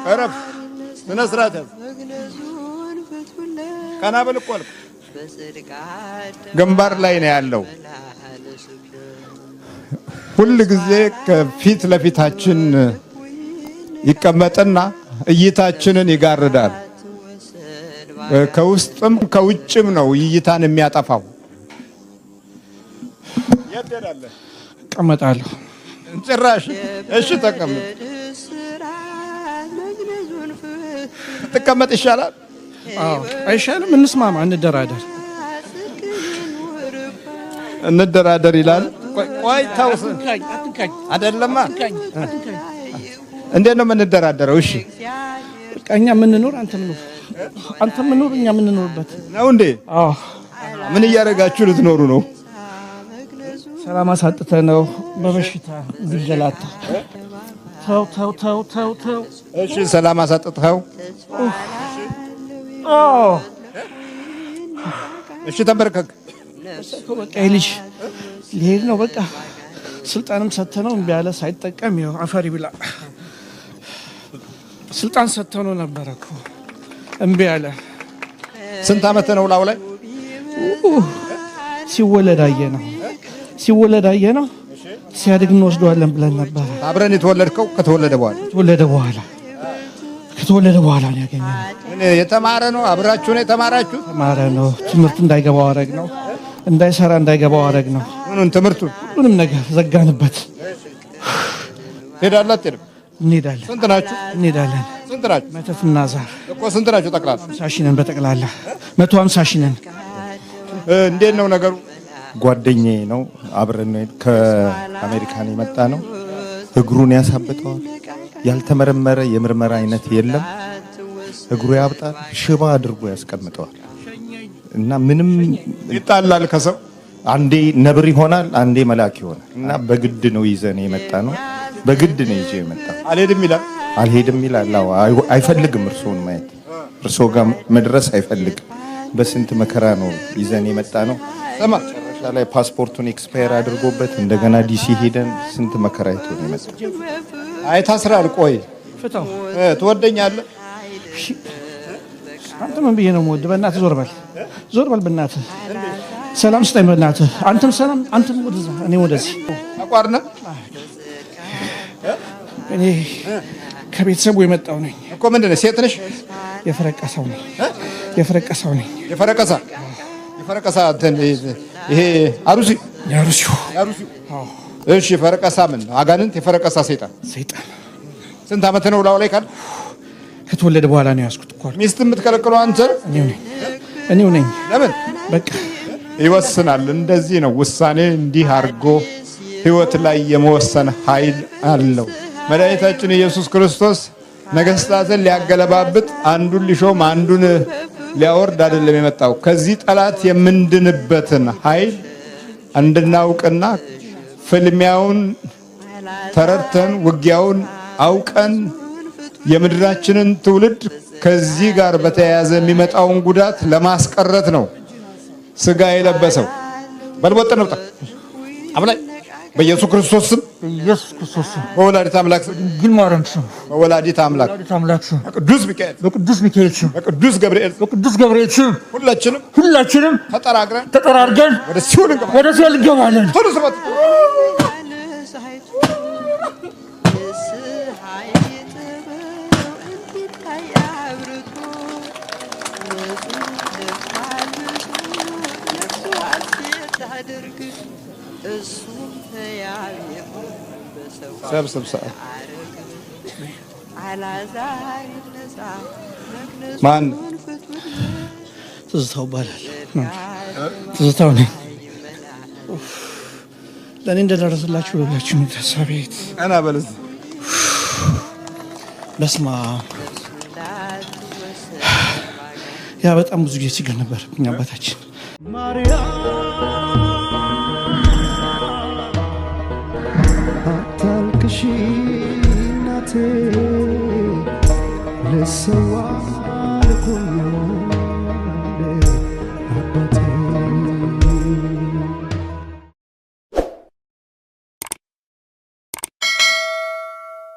أرب نسرات كان أبل قلب جنبار لاين يالله كل جزء كفيت لفيتهاتشن يكمتنا እይታችንን ይጋርዳል ከውስጥም ከውጭም ነው እይታን የሚያጠፋው ያደራለ ተቀመጣለሁ ጭራሽ እሺ ተቀመጥ ተቀመጥ ይሻላል አዎ አይሻልም እንስማማ እንደራደር ይላል ቆይ ታውስ አይደለማ እንዴት ነው የምንደራደረው እሺ ቀኛ ምን ኖር አንተ ምን ኖር እኛ ምን ኖርበት ነው እንዴ አዎ ምን እያረጋችሁ ልትኖሩ ነው ሰላም አሳጥተ ነው በበሽታ ዝገላታ ተው እሺ ሰላም አሳጥተው እሺ ተበርከክ በቃ ልጅ ሊሄድ ነው በቃ ስልጣንም ሰተነው እምቢ ያለ ሳይጠቀም ይኸው አፈሪ ብላ ስልጣን ሰተነው ነበርኩ እምቢ ያለ ስንት አመት ነው ላው ላይ ሲወለድ አየነው ሲያድግ እንወስደዋለን ብለን ነበር አብረን የተወለድከው ከተወለደ በኋላ ነው ያገኘነው የተማረ ነው አብራችሁ ነው የተማራችሁ ተማረ ነው ትምህርት እንዳይገባው አረግ ነው እንዳይሰራ እንዳይገባው አረግ ነው ምኑን ትምህርቱ ምንም ነገር ዘጋንበት ሄዳላችሁ እንሄዳለን ስንት ናችሁ እንሄዳለን ስንት ናችሁ መተፍና ዛር እኮ ስንት ናችሁ ጠቅላላ 50 ሺህ ነን በጠቅላላ 150 ሺህ ነን እንዴት ነው ነገሩ ጓደኛዬ ነው አብረን ከአሜሪካን የመጣ ነው እግሩን ያሳብጠዋል ያልተመረመረ የምርመራ አይነት የለም እግሩ ያብጣል ሽባ አድርጎ ያስቀምጠዋል እና ምንም ይጣላል ከሰው አንዴ ነብር ይሆናል አንዴ መልአክ ይሆናል እና በግድ ነው ይዘን የመጣ ነው በግድ ነው ይዤ የመጣ አልሄድም ይላል አይፈልግም እርሶን ማየት እርሶ ጋር መድረስ አይፈልግም በስንት መከራ ነው ይዘን የመጣ ነው መጨረሻ ላይ ፓስፖርቱን ኤክስፓየር አድርጎበት እንደገና ዲሲ ሄደን ስንት መከራ አይቶ ነው የመጣ ታስራል ቆይ ፍታው ትወደኛለህ አንተ ምን ብዬ ነው የምወድ በእናትህ ዞር በል በእናትህ ሰላም ስጠኝ በእናትህ አንተም ሰላም አንተም ወደዛ እኔ ወደዚህ አቋርነ እኔ ከቤተሰቡ የመጣው ነኝ እኮ ምንድነው ሴት ነሽ የፈረቀሰው ነኝ የፈረቀሳ ይሄ አሩሲው እሺ ፈረቀሳ ምን አጋንንት የፈረቀሳ ሰይጣን ስንት አመት ነው ላው ላይ ካል ከተወለደ በኋላ ነው ያስኩት እኮ ሚስት የምትከለክለው አንተ እኔው ነኝ ለምን በቃ ይወስናል እንደዚህ ነው ውሳኔ እንዲህ አርጎ ህይወት ላይ የመወሰን ኃይል አለው መድኃኒታችን ኢየሱስ ክርስቶስ ነገስታትን ሊያገለባብጥ አንዱን ሊሾም አንዱን ሊያወርድ አይደለም የመጣው ከዚህ ጠላት የምንድንበትን ኃይል እንድናውቅና ፍልሚያውን ተረድተን ውጊያውን አውቀን የምድራችንን ትውልድ ከዚህ ጋር በተያያዘ የሚመጣውን ጉዳት ለማስቀረት ነው ስጋ የለበሰው በልቦጥ ነው አብላይ በኢየሱስ ክርስቶስ ስም በወላዲተ አምላክ ግን ማረም ስም በወላዲተ አምላክ ቅዱስ ሚካኤል ስም በቅዱስ ገብርኤል ስም ሁላችንም ተጠራርገን ወደ ሲኦል እንገባለን ሰብሰብ ማን ትዝታው ባላል ትዝታው ነኝ ለኔ እንደደረሰላችሁ ለላችሁ ተሳቤት አና በለዝ በስማ ያ በጣም ብዙ ጊዜ ችግር ነበር እኛ አባታችን አንቺ እናቴ ልሰዋ ልኩኝ